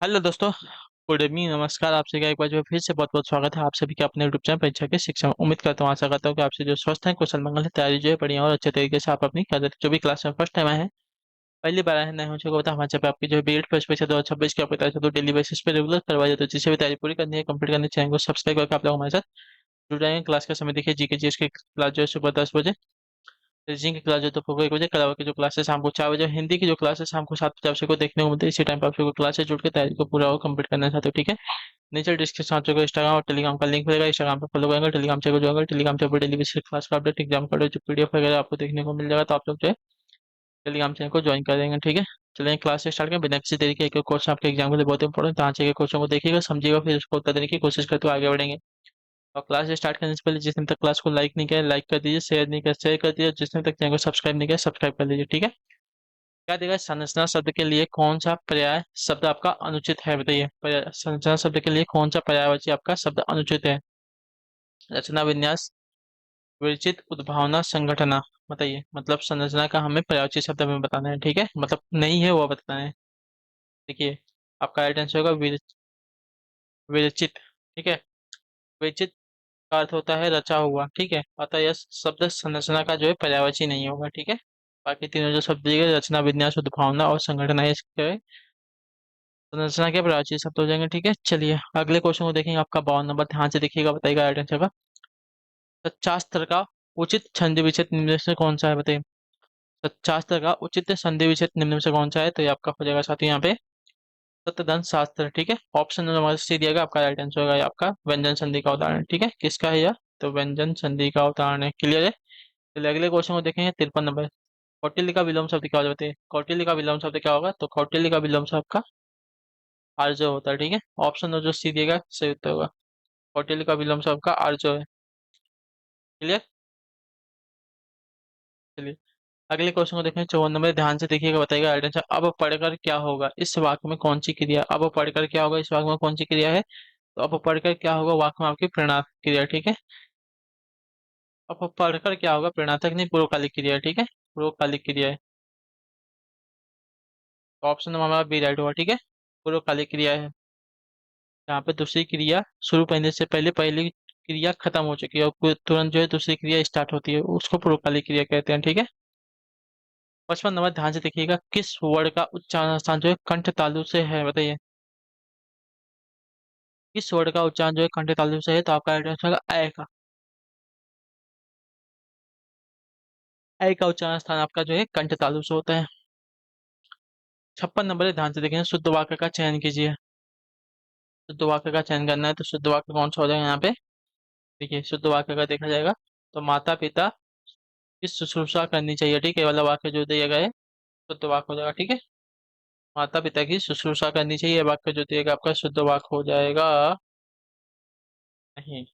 Hello दोस्तों। Good evening, नमस्कार। आपसे का एक बार जो है फिर से बहुत बहुत स्वागत है आप सभी का अपने यूट्यूब चैनल परीक्षा के शिक्षा में। उम्मीद करता हूँ, आशा करता हूँ कि आपसे जो स्वस्थ है, कुशल मंगल है, तैयारी जो है बढ़िया और अच्छे तरीके से आप अपनी कर देते। जो भी क्लास में फर्स्ट टाइम आए हैं, पहली बार आए हैं, नए हो चुके बता हमारे पे आपकी जो है बीएड फर्स्ट पेज 2026 की आपकी तैयारी तो डेली बेसिस पे रेगुलर करवाई जाती है। जिससे भी तैयारी पूरी करनी है, कंप्लीट करनी है, चैनल को सब्सक्राइब करके आप लोग हमारे साथ जुड़ जाएंगे। क्लास का समय देखिए, जीके जीएस की क्लास जो है सुबह 10 बजे, रीजनिंग की क्लास जो तो होगा 1 बजे, कला की जो क्लास है शाम को 4 बजे, हिंदी की जो क्लास है शाम को 7 बजे को देखने को मिलती है। इसी टाइम पे आप सबको क्लास से जुड़ के तैयारी को पूरा और कंप्लीट करना चाहते हो, ठीक है। नीचे डिस्क्रिप्शन आप सबको इंस्टाग्राम और टेलीग्राम का लिंक मिलेगा। इंस्टाग्राम पे फॉलो करेंगे, टेलीग्राम चैनल जो होगा, टेलीग्राम चैनल पर डेली बेसिस क्लास का अपडेट, एग्जाम का जो पीडीएफ वगैरह आपको देखने को मिल जाएगा। तो आप लोग जो है टेलीग्राम चैनल को ज्वाइन कर देंगे, ठीक है। चलिए क्लास से स्टार्ट करें बिना किसी तरीके एक क्वेश्चन आपके एग्जाम के लिए बहुत इंपॉर्टेंट, तो यहाँ से क्वेश्चन को देखिएगा, समझिएगा, फिर उसको उत्तर देने की कोशिश करते हुए आगे बढ़ेंगे। और क्लास स्टार्ट करने से पहले जिसने तक क्लास को लाइक नहीं किया लाइक कर दीजिए, शेयर नहीं किया शेयर कर दीजिए, जिसने तक चैनल को सब्सक्राइब नहीं किया सब्सक्राइब कर लीजिए, ठीक है। क्या देगा, संरचना शब्द के लिए कौन सा पर्याय शब्द आपका अनुचित है, बताइए। संरचना शब्द के लिए कौन सा पर्यायवाची आपका शब्द अनुचित है। रचना, विन्यास, विरचित, उद्भावना, संगठना। बताइए, मतलब संरचना का हमें पर्यायवाची शब्द हमें बताना है, ठीक है, मतलब नहीं है वो बताना है। देखिए, आपका राइट आंसर होगा विरचित, ठीक है। विरचित का अर्थ होता है रचा हुआ, ठीक है, अतः यह शब्द संरचना का जो है पर्यायवाची नहीं होगा, ठीक है। बाकी तीनों जो शब्द दिए गए, रचना, विन्यास, उद्भावना और संगठन है, इसके संरचना के प्राचीन शब्द हो जाएंगे, ठीक है। चलिए अगले क्वेश्चन को देखेंगे, आपका 52 नंबर, ध्यान से देखिएगा, बताइएगा राइट आंसर का। सच्चा स्तर का उचित संधि विच्छेद निम्न में से कौन सा है, बताइए। सच्चा स्तर का उचित संधि विच्छेद निम्न में से कौन सा है, तो ये आपका हो जाएगा साथी यहाँ पे सतदंत शास्त्र, ठीक है। ऑप्शन नंबर सी दिया गया, आपका राइट आंसर होगा ये आपका व्यंजन संधि का उदाहरण, ठीक है। किसका है यह, तो व्यंजन संधि का उदाहरण है, क्लियर है। चलिए अगले क्वेश्चन को देखेंगे, 53 नंबर। कौटिल्य का विलोम शब्द क्या होता है, बताइए। कौटिल्य का विलोम शब्द क्या होगा, तो कौटिल्य का विलोम शब्द आपका आर्य होता है, ठीक है। ऑप्शन जो सी दिएगा सही उत्तर होगा। कौटिल्य का विलोम शब्द का आर्य है, क्लियर। चलिए अगले क्वेश्चन को देखें, 54 नंबर, ध्यान से देखिएगा, बताइएगा राइट आंसर। अब पढ़कर क्या होगा, इस वाक्य में कौन सी क्रिया, अब पढ़कर क्या होगा, इस वाक्य में कौन सी क्रिया है, तो अब पढ़कर क्या होगा वाक्य में आपकी प्रेरणात्मक क्रिया, ठीक है। अब पढ़कर क्या होगा, प्रेरणात्मक नहीं, पूर्वकालिक क्रिया है, ठीक है। पूर्वकालिक क्रिया है, तो ऑप्शन नंबर हमारा बी राइट होगा, ठीक है। पूर्वकालिक क्रिया है, यहाँ पे दूसरी क्रिया शुरू होने से पहले पहली क्रिया खत्म हो चुकी है और तुरंत जो है दूसरी क्रिया स्टार्ट होती है, उसको पूर्वकालिक क्रिया कहते हैं, ठीक है। 55 नंबर, ध्यान से देखिएगा, किस वर्ड का उच्चारण स्थान जो है कंठ तालु से है, बताइए। किस वर्ड का उच्चारण जो है कंठ तालु से है, तो आपका राइट आंसर होगा ए का। ए का उच्चारण स्थान आपका जो है कंठ तालु से होता है। 56 नंबर, ध्यान से देखें, शुद्ध वाक्य का चयन कीजिए। शुद्ध वाक्य का चयन करना है, तो शुद्ध वाक्य कौन सा हो जाएगा यहाँ पे, देखिए शुद्ध वाक्य का देखा जाएगा तो माता पिता की शुश्रूषा करनी चाहिए, ठीक है, ये वाला वाक्य जो दिया गया है शुद्ध वाक्य हो जाएगा, ठीक है। माता पिता की शुश्रूषा करनी चाहिए, ये वाक्य जो दिएगा आपका शुद्ध वाक्य हो जाएगा। नहीं,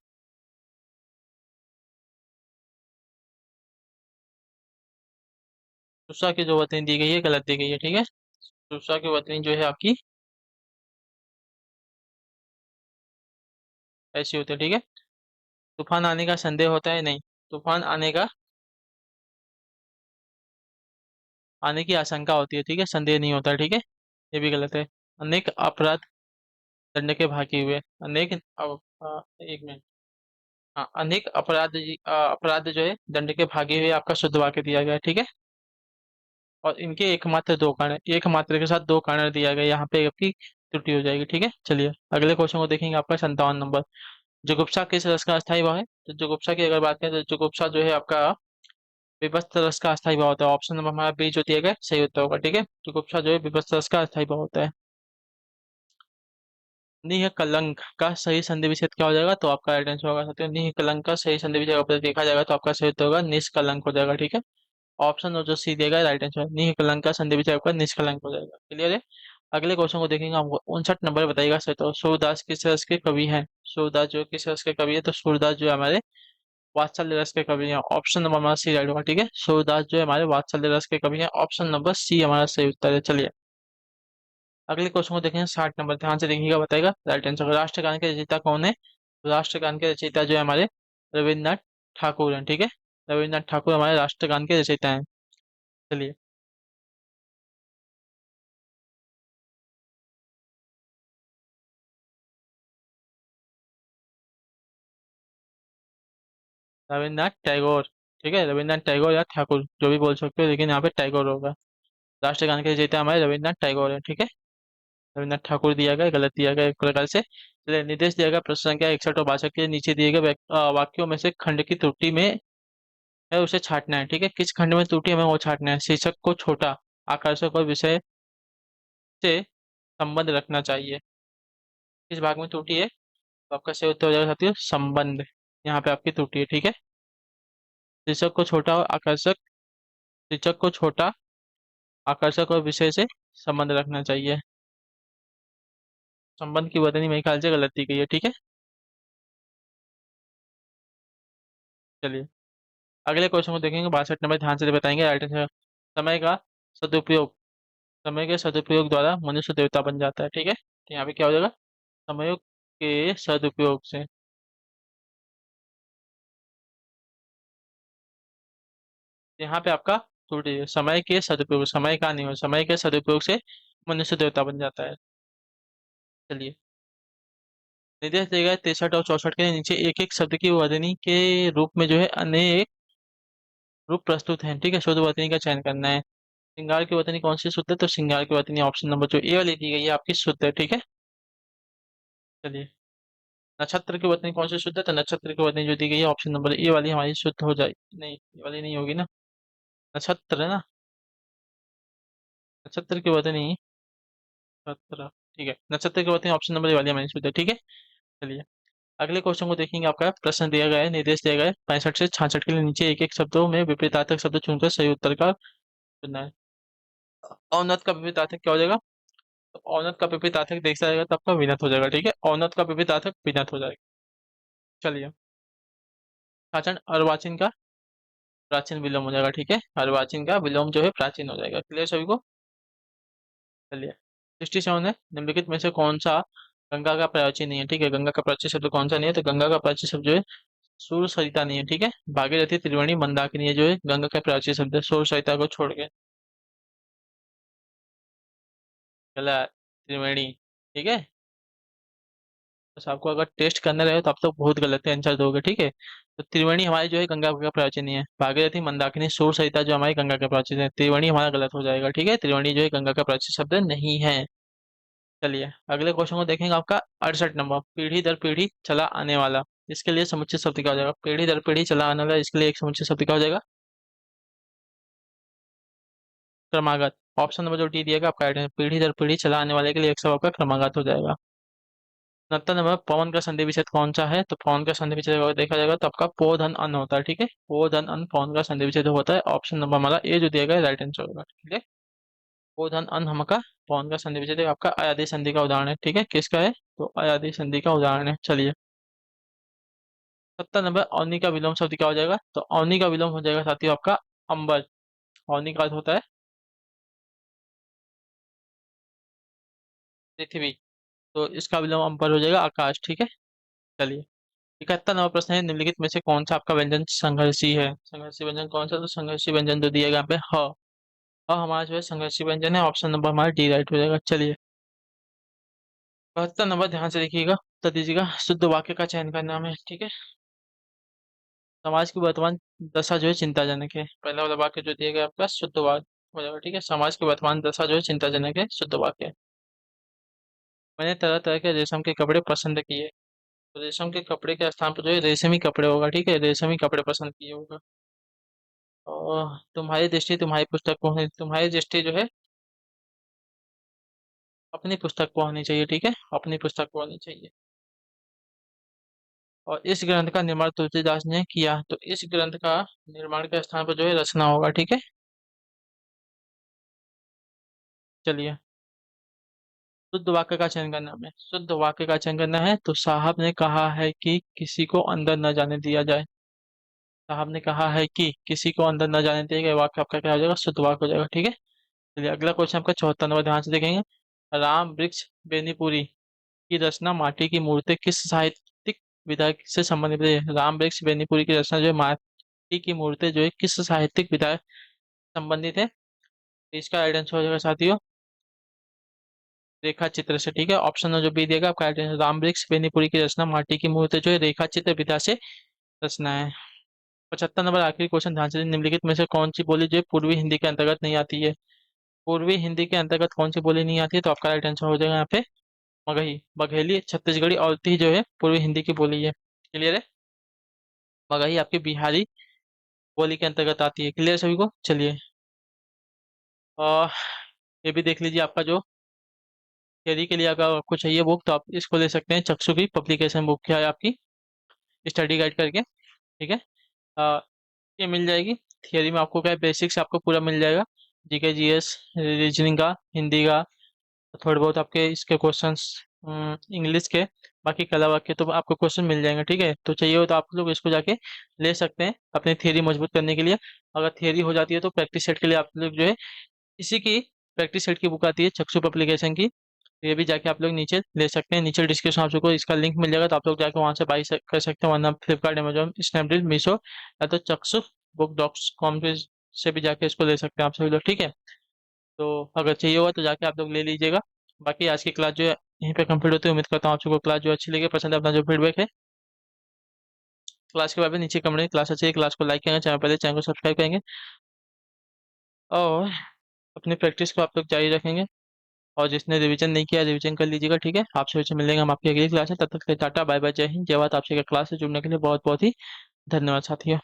शुश्रूषा की जो वतनी दी गई है गलत दी गई है, ठीक है। शुश्रूषा की वतनी जो है आपकी ऐसी होती है, ठीक है। तूफान आने का संदेह होता है, नहीं। तूफान आने का, आने की आशंका होती है, ठीक है, संदेह नहीं होता, ठीक है। ये भी गलत है। अनेक अपराध दंड के भागी हुए, अनेक एक मिनट, हाँ, अनेक अपराध अपराध जो है दंड के भागे हुए आपका शुद्ध वाक्य दिया गया है, ठीक है। और इनके एकमात्र दो कारण, एक मात्र के साथ दो कारण दिया गया, यहाँ पे आपकी त्रुटि हो जाएगी, ठीक है। चलिए अगले क्वेश्चन को देखेंगे, आपका 57 नंबर। जुगुप्सा किस रस का अस्थायी भाव है, तो जुगुप्सा की अगर बात करें तो जुगुप्सा जो है आपका विभक्त रस का अस्थायी भाव होता है। ऑप्शन नंबर हमारा बी जो दिया गया है, सही उत्तर होगा, ठीक है। जुगुप्सा जो है विभक्त रस का अस्थायी भाव होता है। निह कलंक का सही संधि विच्छेद क्या हो जाएगा, तो आपका राइट आंसर होगा साथियों, निह कलंक का सही संधि विच्छेद अगर देखा जाएगा तो आपका सही उत्तर होगा निष्कलंक हो जाएगा, ठीक है। ऑप्शन और जो सी देगा राइट आंसर, निष्कलंक का संधि विच्छेद आपका निष्कलंक हो जाएगा, क्लियर है। अगले क्वेश्चन को देखेंगे, हमको 59 नंबर बताइएगा सही, तो सूरदास किस रस के कवि हैं। सूरदास जो किस रस के कवि है, तो सूरदास जो है हमारे वात्सल्य रस के कवि हैं। ऑप्शन नंबर हमारा सी राइट होगा, ठीक है। सूरदास जो है हमारे वात्सल्य रस के कवि हैं, ऑप्शन नंबर सी हमारा सही उत्तर है। चलिए अगले क्वेश्चन को देखेंगे, 60 नंबर, ध्यान से देखिएगा, बताएगा राइट आंसर। राष्ट्रगान के रचयिता कौन है, राष्ट्रगान के रचयिता जो है हमारे रविन्द्रनाथ ठाकुर हैं, ठीक है। रविन्द्रनाथ ठाकुर हमारे राष्ट्रगान के रचयिता हैं। चलिए रविन्द्रनाथ टैगोर। ठीक है, रविन्द्रनाथ टैगोर या ठाकुर जो भी बोल सकते हो, लेकिन यहाँ पे टैगोर होगा। राष्ट्रगान के रचयिता हमारे रविन्द्रनाथ टैगोर है। ठीक है, रविन्द्रनाथ ठाकुर दिया गया, गलत दिया गया एक प्रकार से। चलिए, निर्देश दिया गया प्रश्न संख्या 61 और 62 के नीचे दिए गए वाक्यों में से खंड की त्रुटि में है उसे छांटना है। ठीक है, किस खंड में त्रुटि हमें वो छांटना है। शीर्षक को छोटा, आकर्षक और विषय से संबंध रखना चाहिए। किस भाग में त्रुटि है, तो आपका सही उत्तर हो जाएगा साथियों संबंध। यहाँ पे आपकी त्रुटि है। ठीक है, शीर्षक को छोटा और आकर्षक, शीर्षक को छोटा, आकर्षक और विषय से संबंध रखना चाहिए। संबंध की वर्तनी मेरे ख्याल से गलत दी गई है। ठीक है, चलिए अगले क्वेश्चन को देखेंगे। 62 नंबर ध्यान से बताएंगे। राइट आंसर, समय का सदुपयोग, समय के सदुपयोग द्वारा मनुष्य देवता बन जाता है। ठीक है, तो यहाँ पे क्या हो जाएगा, समय के सदुपयोग से। यहाँ पे आपका त्रुटि है, समय के सदुपयोग, समय का नहीं हो, समय के सदुपयोग से मनुष्य देवता बन जाता है। चलिए, निर्देश दिए गए 63 और 64 के नीचे एक एक शब्द की वर्तनी के रूप में जो है अनेक रूप प्रस्तुत हैं। ठीक है, शुद्ध वर्तनी का चयन करना है। श्रृंगार की वर्तनी कौन सी शुद्ध है, तो श्रृंगार की वर्तनी ऑप्शन नंबर जो ए वाली दी गई है आपकी शुद्ध है। ठीक है, चलिए नक्षत्र की वर्तनी कौन सी शुद्ध है, तो नक्षत्र की वर्तनी जो दी गई है ऑप्शन नंबर ए वाली हमारी शुद्ध हो जाए, नहीं ये वाली नहीं होगी ना, नक्षत्र है ना, नक्षत्र की वर्तनी, नक्षत्र, ठीक है, नक्षत्र की वर्तनी ऑप्शन नंबर ए वाली हमारी शुद्ध है। ठीक है, चलिए अगले क्वेश्चन को देखेंगे। आपका प्रश्न दिया गया है, निर्देश दिया गया है 65 से 66 के लिए नीचे एक एक शब्दों में विपरीतार्थक शब्द चुनकर सही उत्तर का चुनना है। औनत का विपरीतार्थक क्या हो जाएगा, तो औनत का विपरीतार्थक देखा जाएगा तो आपका विनत हो जाएगा। ठीक है, औनत का विपरीतार्थक विनत हो जाएगा। चलिए, प्राचीन अर्वाचीन का प्राचीन विलोम हो जाएगा। ठीक है, अर्वाचीन का विलोम जो है प्राचीन हो जाएगा। क्लियर सभी को। चलिए, 67 है, निम्नलिखित में से कौन सा गंगा का प्राचीन नहीं है। ठीक है, गंगा का प्राचीन शब्द कौन सा नहीं है, तो गंगा का प्राचीन शब्द जो है सूर सरिता नहीं है। ठीक है, भागीरथी, त्रिवेणी, मंदाकिनी है जो है गंगा का प्राचीन शब्द है, सूर सरिता को छोड़ के। गलत, त्रिवेणी। ठीक है, बस आपको अगर टेस्ट करना रहे तो आप तो बहुत गलत आंसर दोगे। ठीक है, तो त्रिवेणी हमारी जो है गंगा का प्राचीन नहीं है। भागीरथी, मंदाकिनी, सूर सरिता जो हमारी गंगा का प्राचीन है, त्रिवेणी हमारा गलत हो जाएगा। ठीक है, त्रिवेणी जो है गंगा का प्राचीन शब्द नहीं है। चलिए अगले क्वेश्चन को देखेंगे। आपका 68 नंबर, पीढ़ी दर पीढ़ी चला आने वाला, इसके लिए समुच्चय शब्द क्या हो जाएगा। पीढ़ी दर पीढ़ी चला आने वाला, इसके लिए एक समुच्चय शब्द क्या हो जाएगा, क्रमागत। ऑप्शन नंबर जो डी दिएगा आपका राइट है, पीढ़ी दर पीढ़ी चला आने वाले के लिए एक सब आपका क्रमागत हो जाएगा। 69 नंबर, पवन का संधि विच्छेद कौन सा है, तो पवन का संधि विच्छेद अगर देखा जाएगा तो आपका पो धन अन होता है। ठीक है, पो धन अन पवन का संधि विच्छेद होता है। ऑप्शन नंबर हमारा ए जो दिया गया है राइट आंसर होगा। ठीक है, पो धन अन हमका पवन का संधि विच्छेद आपका अयादी संधि का उदाहरण है। ठीक है, किसका है, तो अयादी संधि का उदाहरण है। चलिए 70 नंबर, अवनी का विलोम शब्द क्या हो जाएगा, तो अवनी का विलोम हो जाएगा साथियों आपका अंबर। अवनी का अर्थ होता है पृथ्वी, तो इसका विलोम अंबर हो जाएगा आकाश। ठीक है, चलिए 71 नंबर प्रश्न है, निम्नलिखित में से कौन सा आपका व्यंजन संघर्षी है। संघर्षी व्यंजन कौन सा, तो संघर्षी व्यंजन जो दिएगा यहाँ पे हमारा जो है संघर्षी व्यंजन है। ऑप्शन नंबर हमारा डी राइट हो जाएगा। चलिए 72 नंबर, ध्यान से देखिएगा, उत्तर दीजिएगा। शुद्ध वाक्य का चयन करना है। ठीक है, समाज की वर्तमान दशा जो है चिंताजनक है, पहला वाला वाक्य जो दिया गया आपका शुद्ध वाक्य हो जाएगा। ठीक है, समाज की वर्तमान दशा जो है चिंताजनक है, शुद्ध वाक्य। मैंने तरह तरह के रेशम के कपड़े पसंद किए, तो रेशम के कपड़े के स्थान पर जो है रेशमी कपड़े होगा। ठीक है, रेशमी कपड़े पसंद किए होगा। और तुम्हारी दृष्टि जो है अपनी पुस्तक को होनी चाहिए। ठीक है, अपनी पुस्तक को होनी चाहिए। और इस ग्रंथ का निर्माण तुलसीदास ने किया, तो इस ग्रंथ का निर्माण के स्थान पर जो है रचना होगा। ठीक है, चलिए शुद्ध वाक्य का चयन करना है, शुद्ध वाक्य का चयन करना है। तो साहब ने कहा है कि किसी को अंदर न जाने दिया जाए, साहब ने कहा है कि किसी को अंदर न जाने दिया गया, वाक्य आपका क्या हो जाएगा, शुद्ध वाक्य हो जाएगा। ठीक है, चलिए अगला क्वेश्चन आपका 74 नंबर, ध्यान से देखेंगे। राम वृक्ष बेनीपुरी की रचना माटी की मूर्ति किस साहित्यिक विधा से संबंधित है। राम वृक्ष बेनीपुरी की रचना जो है माटी की मूर्ति जो है किस साहित्यिक विधा से संबंधित है, तो इसका राइट आंसर हो जाएगा साथियों रेखा चित्र से। ठीक है, ऑप्शन जो बी देगा आपका राइट आंसर, राम वृक्ष बेनीपुरी की रचना माटी की मूर्ति जो है रेखा चित्र विधा से रचना है। 75 नंबर आखिरी क्वेश्चन, ध्यान से निम्नलिखित में से कौन सी बोली जो है पूर्वी हिंदी के अंतर्गत नहीं आती है? पूर्वी हिंदी के अंतर्गत कौन सी बोली नहीं आती है? तो आपका राइट आंसर हो जाएगा यहाँ पे मगही, बघेली, छत्तीसगढ़ी और ती जो है पूर्वी हिंदी की बोली है। क्लियर है? मगही आपकी बिहारी बोली के अंतर्गत आती है। क्लियर सभी को? चलिए, और ये भी देख लीजिए, आपका जो थियरी के लिए अगर आपको चाहिए बुक तो आप इसको ले सकते हैं, चक्षु की पब्लिकेशन बुक क्या है आपकी, स्टडी गाइड करके। ठीक है? अ, ये मिल जाएगी। थियरी में आपको क्या है, बेसिक्स आपको पूरा मिल जाएगा, जीके जीएस, रीजनिंग का, हिंदी का, थोड़े बहुत आपके इसके क्वेश्चंस इंग्लिश के, बाकी के अलावा के तो आपको क्वेश्चन मिल जाएंगे। ठीक है? तो चाहिए हो तो आप लोग इसको जाके ले सकते हैं अपनी थियरी मजबूत करने के लिए। अगर थियरी हो जाती है तो प्रैक्टिस सेट के लिए आप लोग जो है इसी की प्रैक्टिस सेट की बुक आती है चक्षु एप्लीकेशन की, तो ये भी जाके आप लोग नीचे ले सकते हैं। नीचे डिस्क्रिप्शन आपको इसका लिंक मिल जाएगा, तो आप लोग जाके वहां से बाई कर सकते हैं, वरना फ्लिपकार्ट, अमेजोन, स्नैपडील, मीशो या तो चक्षु बुक डॉट्स कॉम पे से भी जाके इसको ले सकते हैं आप सभी लोग। ठीक है? तो अगर चाहिए होगा तो जाके आप लोग ले लीजिएगा। बाकी आज की क्लास जो है यहीं पे कंप्लीट होती है। उम्मीद करता हूँ आप सबको क्लास जो अच्छी लगी, पसंद है, अपना जो फीडबैक है क्लास के बारे में नीचे कमेंट में, क्लास अच्छी है क्लास को लाइक करेंगे, चैनल पहले चैनल को सब्सक्राइब करेंगे, और अपनी प्रैक्टिस को आप लोग जारी रखेंगे। और जिसने रिवीजन नहीं किया रिवीजन कर लीजिएगा। ठीक है? आपसे फिर मिलेंगे हम आपकी अगली क्लास है, तब तक के लिए टाटा बाय बाय, जय हिंद, जय भारत। आपसे क्लास से जुड़ने के लिए बहुत बहुत ही धन्यवाद साथियों।